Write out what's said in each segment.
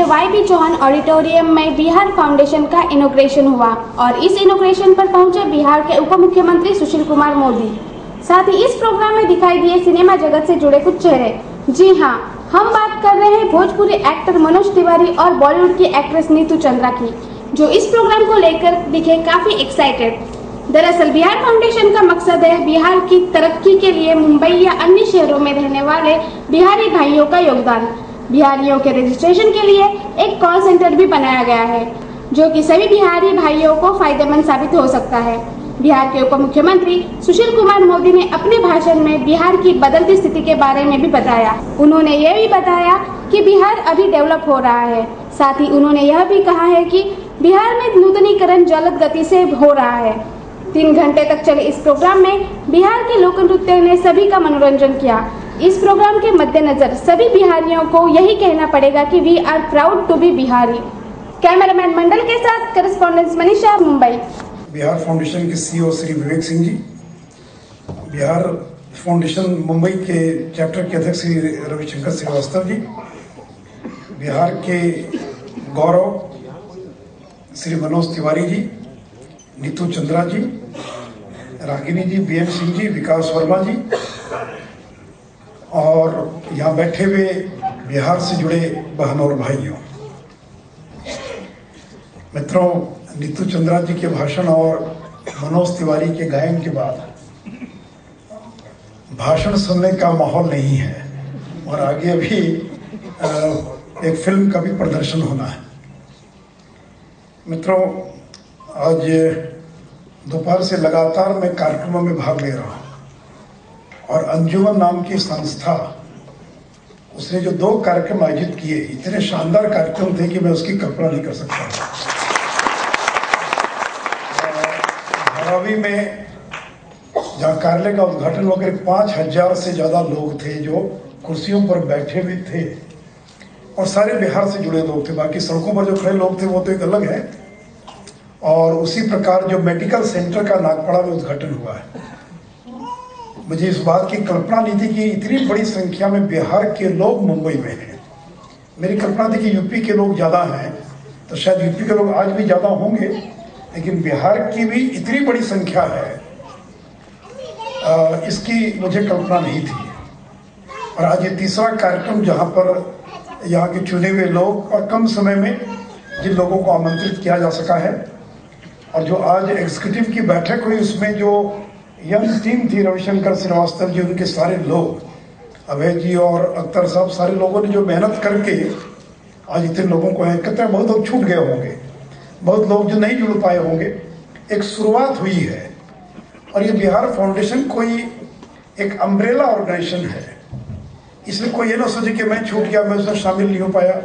YB Chauhan auditorium में Bihar foundation का inauguration हुआ और इस इनॉग्रेशन पर पहुंचे बिहार के उप मुख्यमंत्री सुशील कुमार मोदी। साथ ही इस प्रोग्राम में दिखाई दिए सिनेमा जगत से जुड़े कुछ चेहरे। जी हां, हम बात कर रहे हैं भोजपुरी एक्टर मनोज तिवारी और बॉलीवुड की एक्ट्रेस नीतू चंद्रा की, जो इस प्रोग्राम को लेकर दिखे काफी एक्साइटेड। दरअसल बिहार फाउंडेशन का मकसद है बिहार की तरक्की के लिए मुंबई या अन्य शहरों में रहने वाले बिहारी भाइयों का योगदान। बिहारियों के रजिस्ट्रेशन के लिए एक कॉल सेंटर भी बनाया गया है, जो कि सभी बिहारी भाइयों को फायदेमंद साबित हो सकता है। बिहार के उप मुख्यमंत्री सुशील कुमार मोदी ने अपने भाषण में बिहार की बदलती स्थिति के बारे में भी बताया। उन्होंने यह भी बताया कि बिहार अभी डेवलप हो रहा है। साथ ही उन्होंने यह भी कहा है कि बिहार में नूतनीकरण जलद गति से हो रहा है। 3 घंटे तक चले इस प्रोग्राम में बिहार के लोक नृत्य ने सभी का मनोरंजन किया। इस प्रोग्राम के मद्देनजर सभी बिहारियों को यही कहना पड़ेगा कि we are proud to be Bihari. Cameraman Mandal के साथ करेस्पॉन्डेंट मनीषा, मुंबई। बिहार फाउंडेशन के CEO श्री विवेक सिंह जी, बिहार फाउंडेशन मुंबई के चैप्टर के अध्यक्ष श्री रविशंकर श्रीवास्तव जी, बिहार के गौरव श्री मनोज तिवारी जी, नीतू चंद्रा जी, रागिनी जी, BN सिंह जी, विकास वर्मा जी और यहाँ बैठे हुए बिहार से जुड़े बहनों और भाइयों। मित्रों, नीतू चंद्रा जी के भाषण और मनोज तिवारी के गायन के बाद भाषण सुनने का माहौल नहीं है और आगे अभी एक फिल्म का भी प्रदर्शन होना है। मित्रों, आज दोपहर से लगातार मैं कार्यक्रमों में भाग ले रहा हूं और अंजुमन नाम की संस्था, उसने जो 2 कार्यक्रम आयोजित किए, इतने शानदार कार्यक्रम थे कि मैं उसकी कल्पना नहीं कर सकता। धारावी में जहाँ कार्यालय का उद्घाटन होकर 5000 से ज्यादा लोग थे जो कुर्सियों पर बैठे हुए थे और सारे बिहार से जुड़े लोग थे। बाकी सड़कों पर जो खड़े लोग थे वो तो एक अलग है। और उसी प्रकार जो मेडिकल सेंटर का नागपाड़ा में उद्घाटन हुआ है, मुझे इस बात की कल्पना नहीं थी कि इतनी बड़ी संख्या में बिहार के लोग मुंबई में हैं। मेरी कल्पना थी कि यूपी के लोग ज्यादा हैं, तो शायद यूपी के लोग आज भी ज्यादा होंगे, लेकिन बिहार की भी इतनी बड़ी संख्या है, इसकी मुझे कल्पना नहीं थी। और आज ये तीसरा कार्यक्रम जहाँ पर यहाँ के चुने हुए लोग और कम समय में जिन लोगों को आमंत्रित किया जा सका है, और जो आज एग्जीक्यूटिव की बैठक हुई उसमें जो यंग टीम थी, रविशंकर श्रीवास्तव जी, उनके सारे लोग, अभय जी और अख्तर साहब, सारे लोगों ने जो मेहनत करके आज इतने लोगों को एकत्र, बहुत लोग छूट गए होंगे, बहुत लोग जो नहीं जुड़ पाए होंगे, एक शुरुआत हुई है। और ये बिहार फाउंडेशन कोई एक अम्ब्रेला ऑर्गेनाइजेशन है, इसलिए कोई ये ना सोचे कि मैं छूट गया, मैं उसमें शामिल नहीं हो पाया।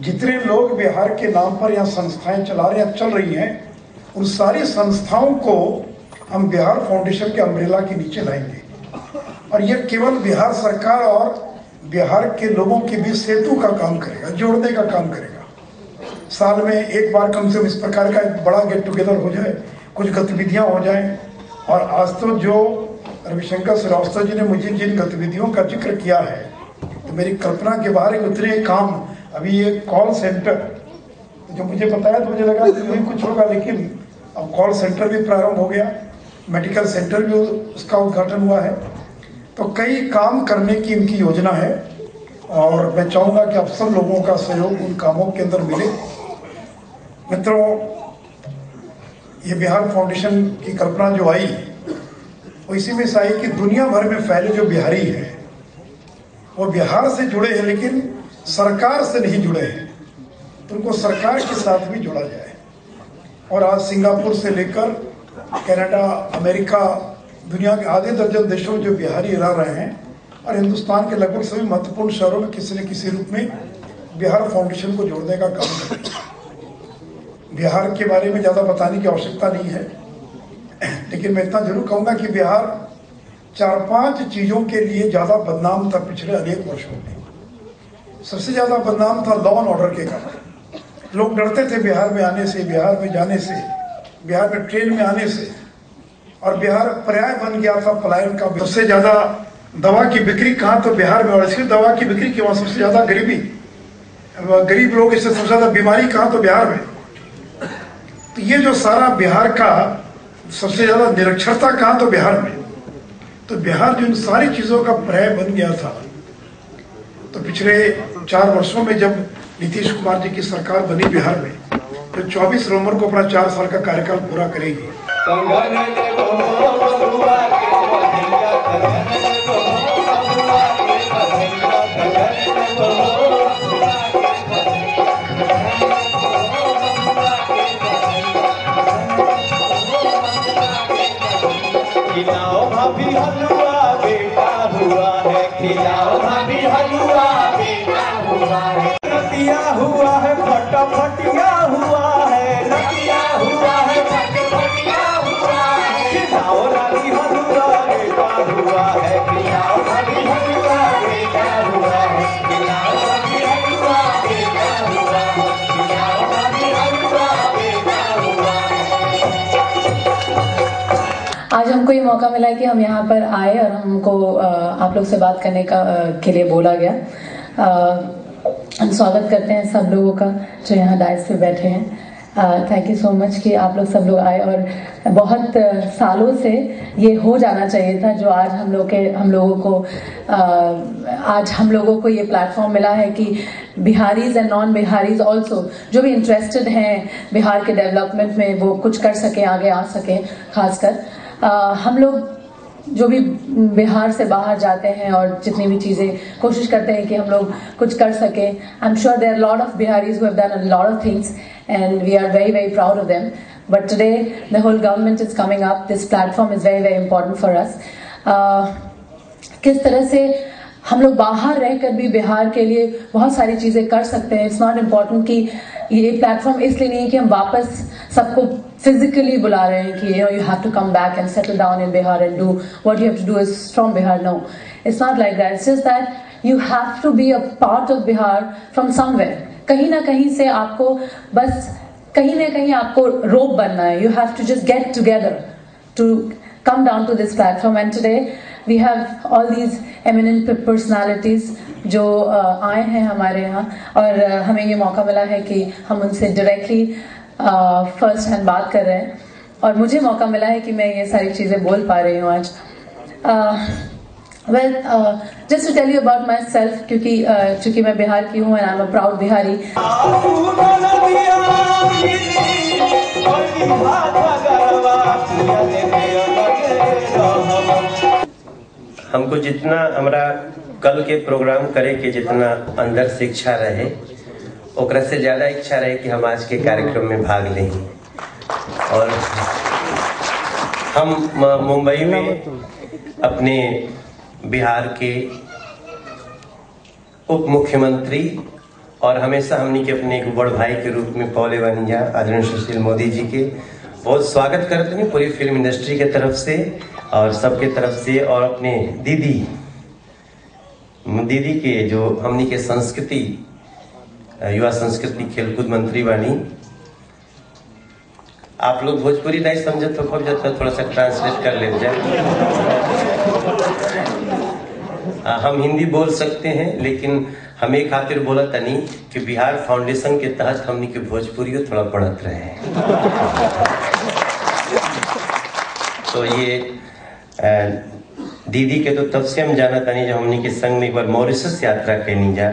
जितने लोग बिहार के नाम पर यहाँ संस्थाएं चला रहे हैं, चल रही हैं, उन सारी संस्थाओं को हम बिहार फाउंडेशन के अम्ब्रेला के नीचे लाएंगे और ये केवल बिहार सरकार और बिहार के लोगों के बीच सेतु का काम करेगा, जोड़ने का काम करेगा। साल में एक बार कम से कम इस प्रकार का एक बड़ा गेट टुगेदर हो जाए, कुछ गतिविधियां हो जाएं। और आज तो जो रविशंकर श्रीवास्तव जी ने मुझे जिन गतिविधियों का जिक्र किया है, तो मेरी कल्पना के बाहर उतने काम। अभी ये कॉल सेंटर जो मुझे बताया तो मुझे लगा कि नहीं कुछ होगा, लेकिन अब कॉल सेंटर भी प्रारंभ हो गया, मेडिकल सेंटर भी उसका उद्घाटन हुआ है। तो कई काम करने की इनकी योजना है और मैं चाहूंगा कि आप सब लोगों का सहयोग उन कामों के अंदर मिले। मित्रों, ये बिहार फाउंडेशन की कल्पना जो आई वो इसी में से आई कि दुनिया भर में फैले जो बिहारी हैं वो बिहार से जुड़े हैं लेकिन सरकार से नहीं जुड़े हैं, तो उनको सरकार के साथ भी जोड़ा जाए। और आज सिंगापुर से लेकर कनाडा, अमेरिका, दुनिया के आधे दर्जन देशों में जो बिहारी रह रहे हैं और हिंदुस्तान के लगभग सभी महत्वपूर्ण शहरों में किसी न किसी रूप में बिहार फाउंडेशन को जोड़ने का काम कर रहे हैं। बिहार के बारे में ज़्यादा बताने की आवश्यकता नहीं है, लेकिन मैं इतना जरूर कहूँगा कि बिहार 4-5 चीज़ों के लिए ज़्यादा बदनाम था पिछले अनेक वर्षों में। सबसे ज़्यादा बदनाम था लॉ एंड ऑर्डर के कारण। लोग डरते थे बिहार में आने से, बिहार में जाने से, बिहार में ट्रेन में आने से, और बिहार पर्याय बन गया था पलायन का। सबसे ज्यादा दवा की बिक्री कहाँ, तो बिहार में, और इसलिए दवा की बिक्री की वहाँ सबसे ज्यादा गरीबी गरीब लोग, इससे सबसे ज्यादा बीमारी कहाँ, तो बिहार में। तो ये जो सारा बिहार का सबसे ज्यादा निरक्षरता कहाँ, तो बिहार में। तो बिहार जो इन सारी चीजों का पर्याय बन गया था, तो पिछले 4 वर्षों में जब नीतीश कुमार जी की सरकार बनी बिहार में, तो 24 नवंबर को अपना 4 साल का कार्यकाल पूरा करेगी। खिलाओ भाभी हलवा बेटा हुआ है, खिलाओ भाभी हलवा बेटा हुआ है। रतिया हुआ है फटाफटिया हुआ है, रतिया हुआ है फटाफटिया हुआ है। खिलाओ रानी हलवा बेटा हुआ है, खिलाओ भाभी हलवा बेटा हुआ है, खिलाओ भाभी हलवा बेटा हुआ है, खिलाओ भाभी हलवा बेटा हुआ है। आज हमको ये मौका मिला कि हम यहाँ पर आए और हमको आप लोग से बात करने के लिए बोला गया। हम स्वागत करते हैं सब लोगों का जो यहाँ डाइस पे बैठे हैं। थैंक यू सो मच कि आप लोग सब लोग आए, और बहुत सालों से ये हो जाना चाहिए था जो आज हम लोगों को ये प्लेटफॉर्म मिला है कि Bihari's and non Bihari's also जो भी इंटरेस्टेड हैं बिहार के डेवलपमेंट में, वो कुछ कर सकें, आगे आ सकें। खासकर हम लोग जो भी बिहार से बाहर जाते हैं और जितनी भी चीज़ें कोशिश करते हैं कि हम लोग कुछ कर सकें। I am sure there are lot of Biharis who have done a lot of things and we are very very proud of them, but today the whole government is coming up, this platform is very very important for us. किस तरह से हम लोग बाहर रहकर भी बिहार के लिए बहुत सारी चीज़ें कर सकते हैं। इट्स नॉट इम्पॉर्टेंट कि ये प्लेटफॉर्म इसलिए नहीं है कि हम वापस सबको फिजिकली बुला रहे हैं कि you have to come back and settle down in Bihar and do what you have to do is from Bihar. No, it's not like that. It's just that you have to be a part of Bihar from somewhere. कहीं ना कहीं से आपको बस कहीं ना कहीं आपको रोप बनना है. You have to just get together to come down to this platform. And today we have all these eminent personalities जो आए हैं हमारे यहाँ, और हमें ये मौका मिला है कि हम उनसे डायरेक्टली फर्स्ट हैंड बात कर रहे हैं, और मुझे मौका मिला है कि मैं ये सारी चीज़ें बोल पा रही हूँ आज। Well, just to tell you about myself, क्योंकि मैं बिहार की हूँ and I am a proud Bihari. हमको जितना हमारा कल के प्रोग्राम करे के जितना अंदर से इच्छा रहे, ओकरा से ज़्यादा इच्छा रहे कि हम आज के कार्यक्रम में भाग लें। और हम मुंबई में अपने बिहार के उप मुख्यमंत्री और हमेशा हमने के अपने एक बड़ भाई के रूप में पौले वनिया आदरणीय सुशील मोदी जी के बहुत स्वागत करते हैं पूरी फिल्म इंडस्ट्री के तरफ से और सबके तरफ से, और अपने दीदी के जो हमनी के संस्कृति युवा संस्कृति खेलकूद मंत्री बानी। आप लोग भोजपुरी नहीं समझे तो खूब जाता थोड़ा सा ट्रांसलेट कर ले जाए। हम हिंदी बोल सकते हैं, लेकिन हमें खातिर बोला तनी कि बिहार फाउंडेशन के तहत हमनी के भोजपुरी थोड़ा बढ़त रहे। तो ये दीदी के तो तब से हम जाना तनी जब हमनी के संग में एक बार मॉरिशस यात्रा कैनी जा,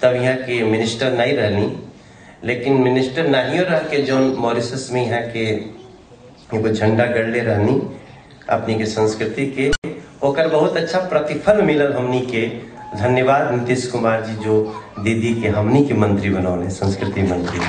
तब यहाँ के मिनिस्टर नहीं रहनी, लेकिन मिनिस्टर नहीं रह के जौन मॉरिशस में यहाँ के एगो झंडा गड़ले रहनी अपनी के संस्कृति के, ओकर बहुत अच्छा प्रतिफल मिलल हमनी के। धन्यवाद नीतीश कुमार जी जो दीदी के हमनी के मंत्री बनौले, संस्कृति मंत्री।